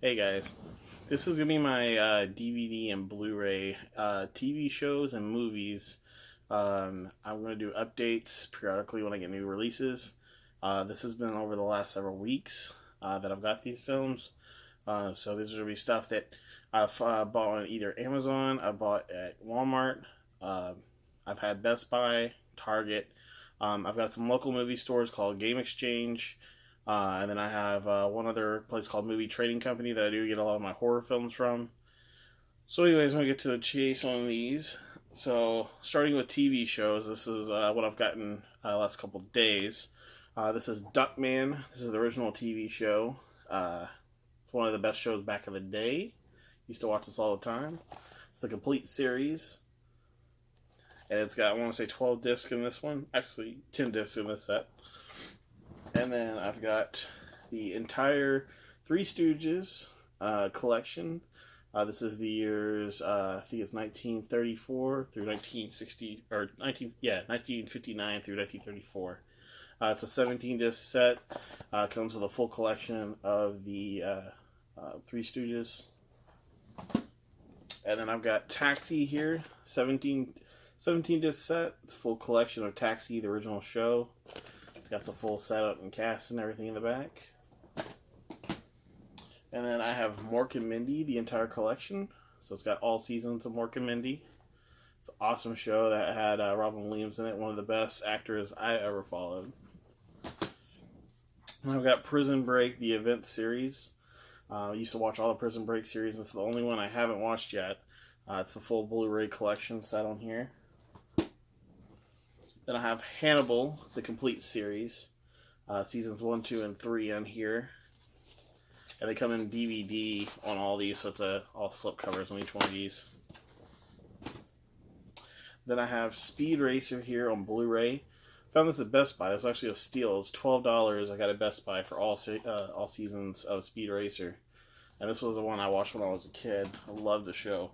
Hey guys, this is gonna be my DVD and Blu-ray TV shows and movies. I'm gonna do updates periodically when I get new releases. This has been over the last several weeks that I've got these films. So this is gonna be stuff that I've bought on either Amazon, I bought at Walmart. Uh, I've had Best Buy, Target. I've got some local movie stores called Game Exchange. And then I have one other place called Movie Trading Company that I do get a lot of my horror films from. So, anyways, I'm going to get to the chase on these. So, starting with TV shows, this is what I've gotten the last couple of days. This is Duckman. This is the original TV show. It's one of the best shows back in the day. Used to watch this all the time. It's the complete series. And it's got, I want to say, 12 discs in this one. Actually, 10 discs in this set. And then I've got the entire Three Stooges collection. This is the years, I think it's 1934 through 1960, or 1959 through 1934. It's a 17 disc set. Comes with a full collection of the Three Stooges. And then I've got Taxi here, 17 disc set. It's a full collection of Taxi, the original show. It's got the full setup and cast and everything in the back. And then I have Mork and Mindy, the entire collection. So it's got all seasons of Mork and Mindy. It's an awesome show that had Robin Williams in it, one of the best actors I ever followed. And I've got Prison Break, the event series. I used to watch all the Prison Break series. It's the only one I haven't watched yet. It's the full Blu-ray collection set on here. Then I have Hannibal, the complete series. Seasons 1, 2, and 3 on here. And they come in DVD on all these, so it's all slip covers on each one of these. Then I have Speed Racer here on Blu-ray. Found this at Best Buy. It's actually a steal. It's $12. I got it at Best Buy for all seasons of Speed Racer. And this was the one I watched when I was a kid. I love the show.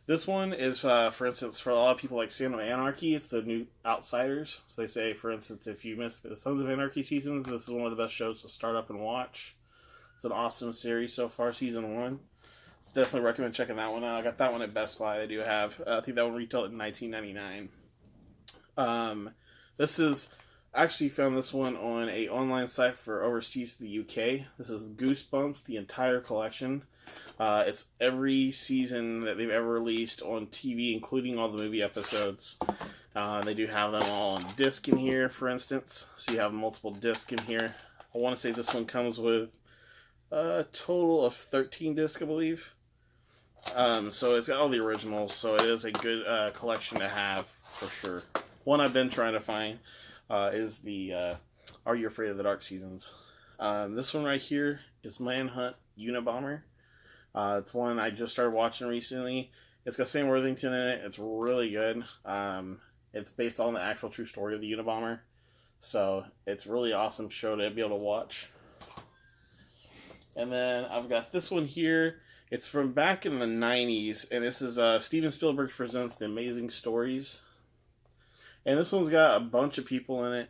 This one is, for instance, for a lot of people like Sons of Anarchy, it's the new Outsiders. So they say, for instance, if you missed the Sons of Anarchy seasons, this is one of the best shows to start up and watch. It's an awesome series so far, season 1. So definitely recommend checking that one out. I got that one at Best Buy. They do have, I think that one retailed in $19.99. This is, actually found this one on a online site for overseas to the UK. This is Goosebumps, the entire collection. It's every season that they've ever released on TV, including all the movie episodes. They do have them all on disc in here, for instance. So you have multiple discs in here. I want to say this one comes with a total of 13 discs, I believe. So it's got all the originals, so it is a good collection to have, for sure. One I've been trying to find is the Are You Afraid of the Dark Seasons? This one right here is Manhunt Unabomber. It's one I just started watching recently. It's got Sam Worthington in it. It's really good. It's based on the actual true story of the Unabomber. So it's a really awesome show to be able to watch. And then I've got this one here. It's from back in the 90s. And this is Steven Spielberg Presents The Amazing Stories. And this one's got a bunch of people in it.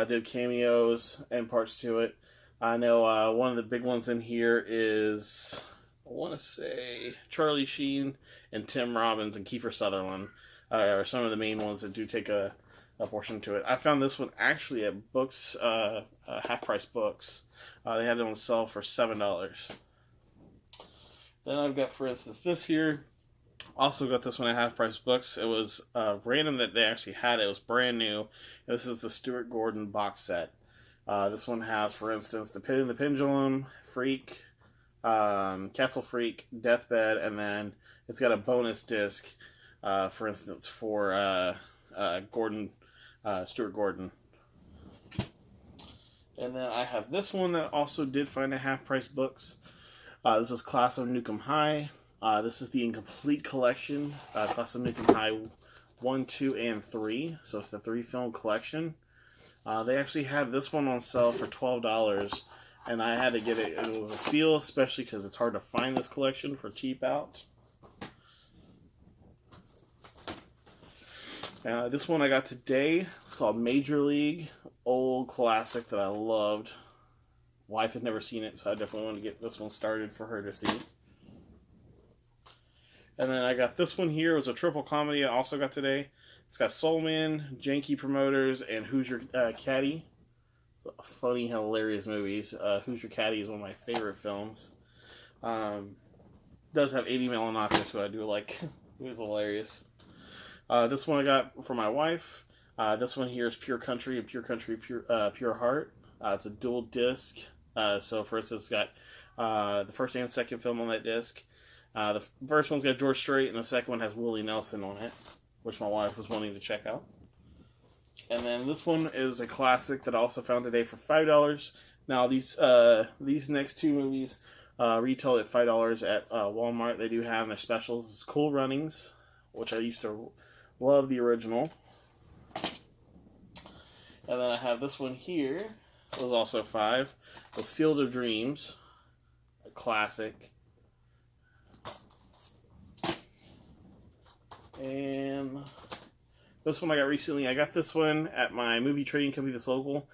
Did cameos and parts to it. I know one of the big ones in here is, I want to say, Charlie Sheen and Tim Robbins and Kiefer Sutherland are some of the main ones that do take a portion to it. I found this one actually at Books, Half Price Books. They had it on sale for $7. Then I've got, for instance, this here. Also got this one at Half Price Books. It was random that they actually had it. It was brand new. This is the Stuart Gordon box set. This one has, for instance, The Pit and the Pendulum, Freak, Castle Freak, Deathbed, and then it's got a bonus disc, for instance, for Stuart Gordon. And then I have this one that also did find at Half Price Books. This is Class of Nuke 'Em High. This is the incomplete collection, Class of Nuke 'Em High 1, 2, and 3. So it's the 3-film collection. They actually had this one on sale for $12. And I had to get it. It was a steal, especially because it's hard to find this collection for cheap out. This one I got today. It's called Major League. Old classic that I loved. wife had never seen it, so I definitely wanted to get this one started for her to see. And then I got this one here. It was a triple comedy I also got today. It's got Soul Man, Janky Promoters, and Who's Your Caddy. It's a funny, hilarious movies. Who's Your Caddy is one of my favorite films. Does have 80 Milonakis, who I do like. It was hilarious. This one I got for my wife. This one here is Pure Country and Pure Country, Pure Heart. It's a dual disc. So for instance, it's got the first and second film on that disc. The first one's got George Strait, and the second one has Willie Nelson on it, which my wife was wanting to check out. And then this one is a classic that I also found today for $5. Now these next two movies retail at $5 at Walmart. They do have their specials. It's Cool Runnings, which I used to love the original. And then I have this one here. It was also $5. It was Field of Dreams, a classic. And this one I got recently. I got this one at my movie trading company that's local.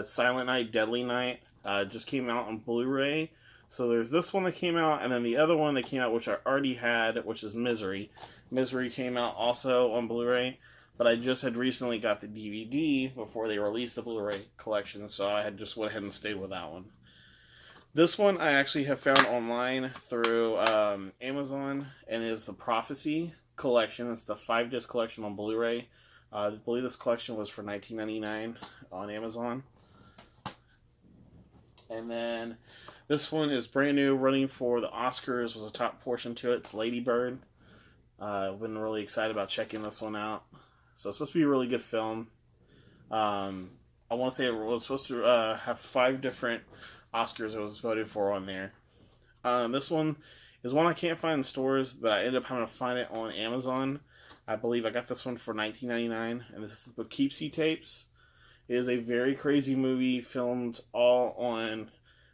Silent Night, Deadly Night. Just came out on Blu-ray. So there's this one that came out, and then the other one that came out, which I already had, which is Misery. Misery came out also on Blu-ray, but I just had recently got the DVD before they released the Blu-ray collection, so I had just went ahead and stayed with that one. This one I actually have found online through Amazon, and it is the Prophecy collection. It's the 5-disc collection on Blu-ray. I believe this collection was for $19.99 on Amazon. And then this one is brand new, running for the Oscars, was a top portion to it. It's Lady Bird. I've been really excited about checking this one out. So it's supposed to be a really good film. I want to say it was supposed to have 5 different Oscars it was voted for on there. This one is one I can't find in stores, but I ended up having to find it on Amazon. I believe I got this one for $19.99, and this is the Poughkeepsie Tapes. It is a very crazy movie filmed all on,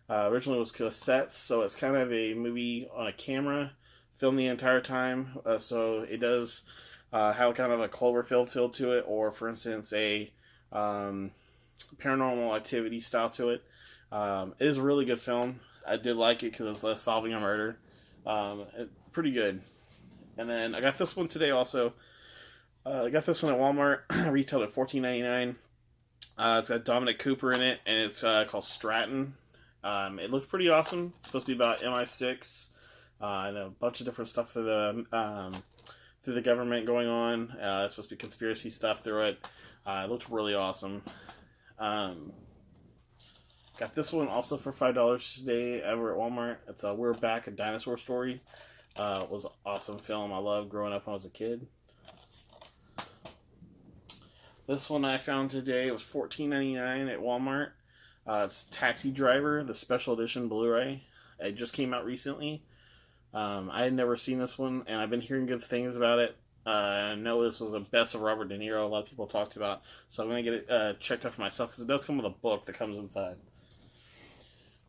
originally it was cassettes, so it's kind of a movie on a camera, filmed the entire time, so it does have kind of a Cloverfield feel to it, or for instance a Paranormal Activity style to it. It is a really good film. I did like it because it's solving a murder. Pretty good. And then I got this one today also. I got this one at Walmart. Retailed at $14.99. It's got Dominic Cooper in it, and it's called Stratton. It looks pretty awesome. It's supposed to be about MI6 and a bunch of different stuff through the government going on. It's supposed to be conspiracy stuff through it. It looks really awesome. Got this one also for $5 today over at Walmart. It's We're Back, a Dinosaur Story. It was an awesome film I loved growing up when I was a kid. This one I found today. It was $14.99 at Walmart. It's Taxi Driver, the special edition Blu-ray. It just came out recently. I had never seen this one, and I've been hearing good things about it. I know this was the best of Robert De Niro. A lot of people talked about, so I'm going to get it checked out for myself, because it does come with a book that comes inside.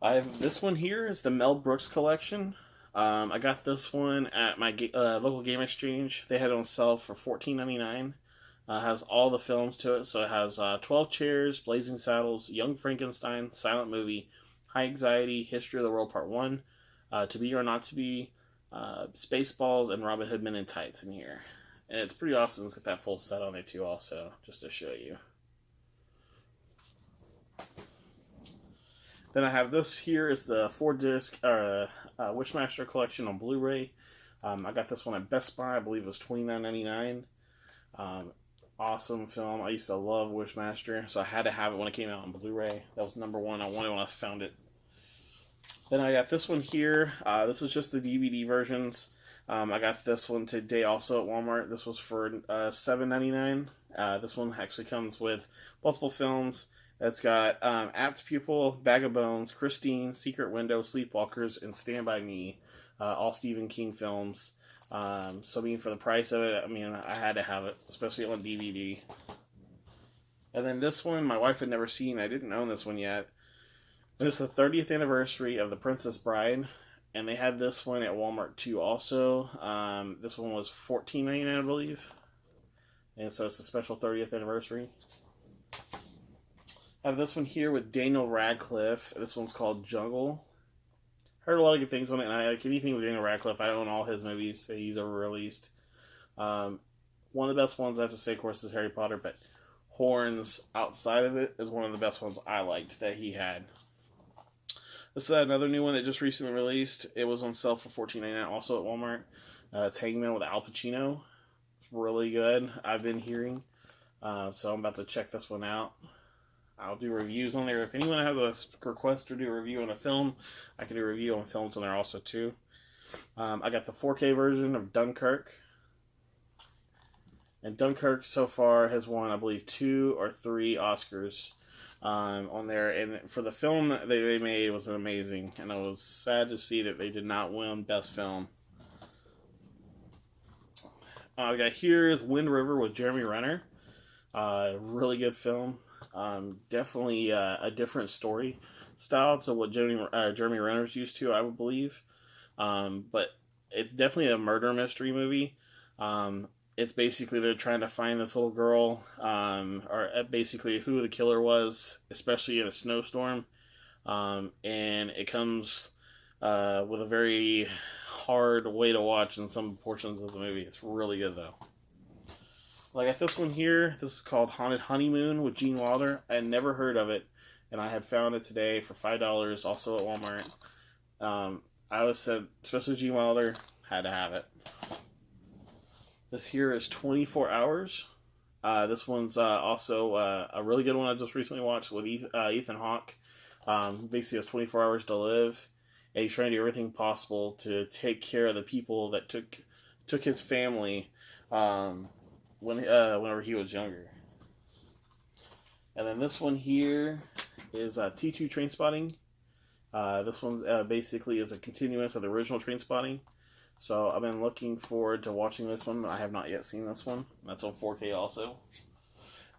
I have this one here. Is the Mel Brooks collection. I got this one at my local game exchange. They had it on sale for $14.99. Has all the films to it. So it has 12 Chairs, Blazing Saddles, Young Frankenstein, Silent Movie, High Anxiety, History of the World Part 1, To Be or Not to Be, Spaceballs, and Robin Hood Men in Tights in here. And it's pretty awesome. It's got that full set on there too also, just to show you. Then I have this here is the 4-disc Wishmaster collection on Blu-ray. I got this one at Best Buy. I believe it was $29.99. Awesome film. I used to love Wishmaster, so I had to have it when it came out on Blu-ray. That was number one I wanted when I found it. Then I got this one here. This was just the DVD versions. I got this one today also at Walmart. This was for $7.99. This one actually comes with multiple films. It's got Apt Pupil, Bag of Bones, Christine, Secret Window, Sleepwalkers, and Stand By Me. All Stephen King films. So I mean, for the price of it, I mean, I had to have it, especially on DVD. And then this one, my wife had never seen. I didn't own this one yet. It's the 30th anniversary of The Princess Bride, and they had this one at Walmart too also. This one was $14.99, I believe. And so it's a special 30th anniversary. I have this one here with Daniel Radcliffe. This one's called Jungle. Heard a lot of good things on it, and I like anything with Daniel Radcliffe. I own all his movies that he's ever released. One of the best ones I have to say, of course, is Harry Potter, but Horns outside of it is one of the best ones I liked that he had. This is another new one that just recently released. It was on sale for $14.99, also at Walmart. It's Hangman with Al Pacino. It's really good, I've been hearing. So I'm about to check this one out. I'll do reviews on there. If anyone has a request to do a review on a film, I can do a review on films on there also too. I got the 4K version of Dunkirk. And Dunkirk so far has won, I believe, 2 or 3 Oscars on there. And for the film that they made, it was amazing. And I was sad to see that they did not win Best Film. I got here is Wind River with Jeremy Renner. Really good film. Definitely a different story style to what Jeremy Renner's used to, I would believe. But it's definitely a murder mystery movie. It's basically they're trying to find this little girl, or basically who the killer was, especially in a snowstorm. And it comes with a very hard way to watch in some portions of the movie. It's really good, though. I got this one here. This is called Haunted Honeymoon with Gene Wilder. I had never heard of it, and I had found it today for $5, also at Walmart. I always said, especially Gene Wilder, had to have it. This here is 24 Hours. This one's also a really good one I just recently watched with Ethan Hawke. Basically has 24 hours to live, and he's trying to do everything possible to take care of the people that took his family whenever he was younger. And then this one here is T2 Trainspotting. This one basically is a continuance of the original Trainspotting. So I've been looking forward to watching this one. I have not yet seen this one. That's on 4K also.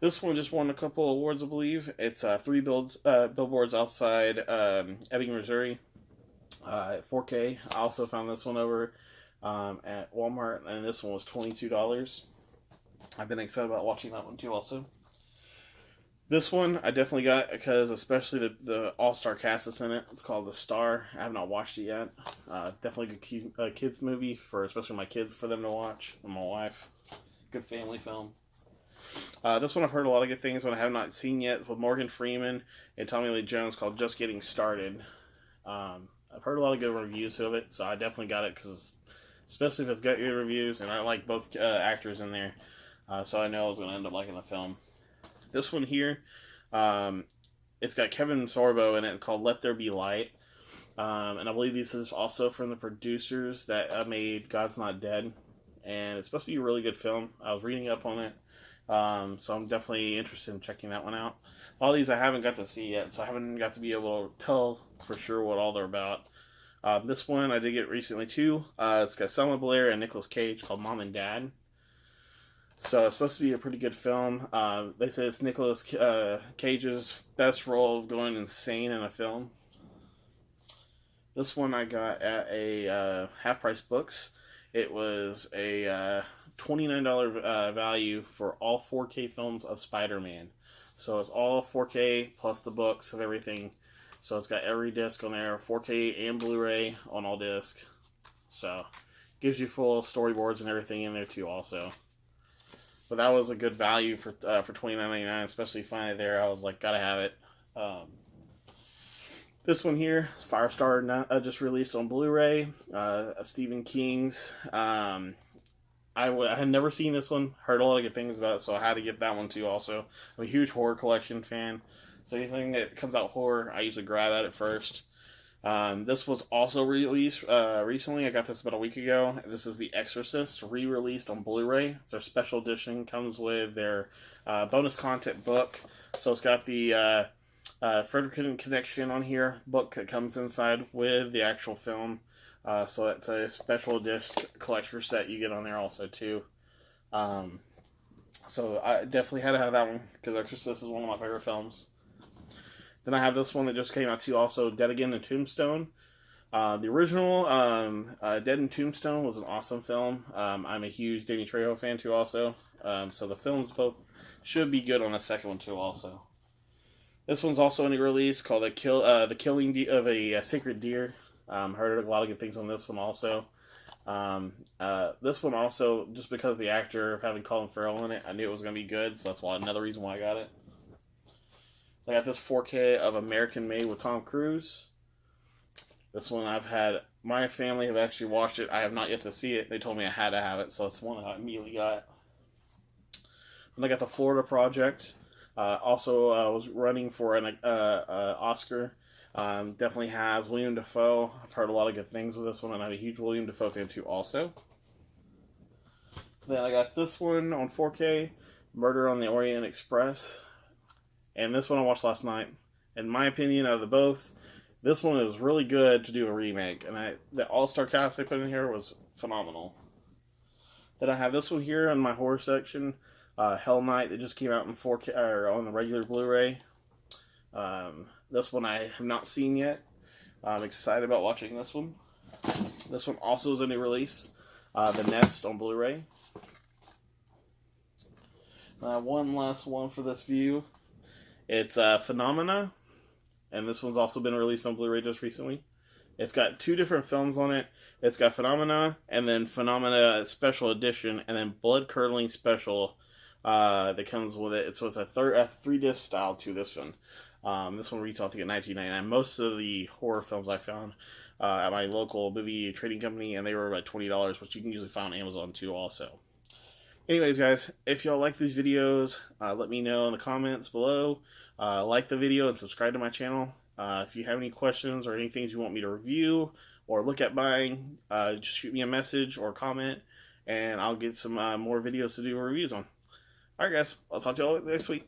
This one just won a couple awards, I believe. It's 3 billboards outside Ebbing, Missouri. 4K. I also found this one over at Walmart, and this one was $22. I've been excited about watching that one too also. This one I definitely got because especially the all-star cast that's in it. It's called The Star. I have not watched it yet. Definitely good kids movie for especially my kids for them to watch and my wife. Good family film. This one I've heard a lot of good things, but I have not seen yet. It's with Morgan Freeman and Tommy Lee Jones, called Just Getting Started. I've heard a lot of good reviews of it, so I definitely got it because especially if it's got good reviews, and I like both actors in there, so I know I was going to end up liking the film. This one here, it's got Kevin Sorbo in it, called Let There Be Light. And I believe this is also from the producers that made God's Not Dead. And it's supposed to be a really good film. I was reading up on it. So I'm definitely interested in checking that one out. All these I haven't got to see yet, so I haven't got to be able to tell for sure what all they're about. This one I did get recently too. It's got Selma Blair and Nicolas Cage, called Mom and Dad. So it's supposed to be a pretty good film. They say it's Nicolas Cage's best role of going insane in a film. This one I got at a Half Price Books. It was a $29 value for all 4K films of Spider-Man. So it's all 4K plus the books of everything. So it's got every disc on there, 4K and Blu-ray on all discs. So gives you full storyboards and everything in there too also. But that was a good value for $29.99, especially finding it there. I was like, gotta have it. This one here is Firestar, just released on Blu-ray. Stephen King's. I had never seen this one. Heard a lot of good things about it, so I had to get that one too also. I'm a huge horror collection fan. So anything that comes out horror, I usually grab at it first. This was also released recently. I got this about a week ago. This is The Exorcist, re-released on Blu-ray. It's their special edition. Comes with their bonus content book. So it's got the Fredericton Connection on here, book that comes inside with the actual film. So it's a special disc collector set you get on there also too. So I definitely had to have that one because Exorcist is one of my favorite films. Then I have this one that just came out too, also Dead Again and Tombstone. The original Dead and Tombstone was an awesome film. I'm a huge Danny Trejo fan too also. So the films both should be good on the second one too also. This one's also a new release called the Killing of a Sacred Deer. Heard a lot of good things on this one also. This one also, just because of the actor of having Colin Farrell in it, I knew it was going to be good, so that's another reason why I got it. I got this 4K of American Made with Tom Cruise. This one my family have actually watched it. I have not yet to see it. They told me I had to have it, so that's one I immediately got. Then I got the Florida Project. Also was running for an Oscar. Definitely has William Dafoe. I've heard a lot of good things with this one, and I'm a huge William Dafoe fan too also. Then I got this one on 4K, Murder on the Orient Express. And this one I watched last night. In my opinion, out of the both, this one is really good to do a remake. And the all-star cast they put in here was phenomenal. Then I have this one here in my horror section, Hell Night, that just came out in 4K, or on the regular Blu-ray. This one I have not seen yet. I'm excited about watching this one. This one also is a new release, The Nest on Blu-ray. One last one for this view. It's Phenomena, and this one's also been released on Blu-ray just recently. It's got 2 different films on it. It's got Phenomena, and then Phenomena Special Edition, and then Blood Curdling Special that comes with it. So it's a 3-disc style to this one. This one retailed, I think, at $19.99. Most of the horror films I found at my local movie trading company, and they were about $20, which you can usually find on Amazon too also. Anyways, guys, if y'all like these videos, let me know in the comments below. Like the video and subscribe to my channel. If you have any questions or any things you want me to review or look at buying, just shoot me a message or comment, and I'll get some more videos to do reviews on. Alright, guys, I'll talk to y'all next week.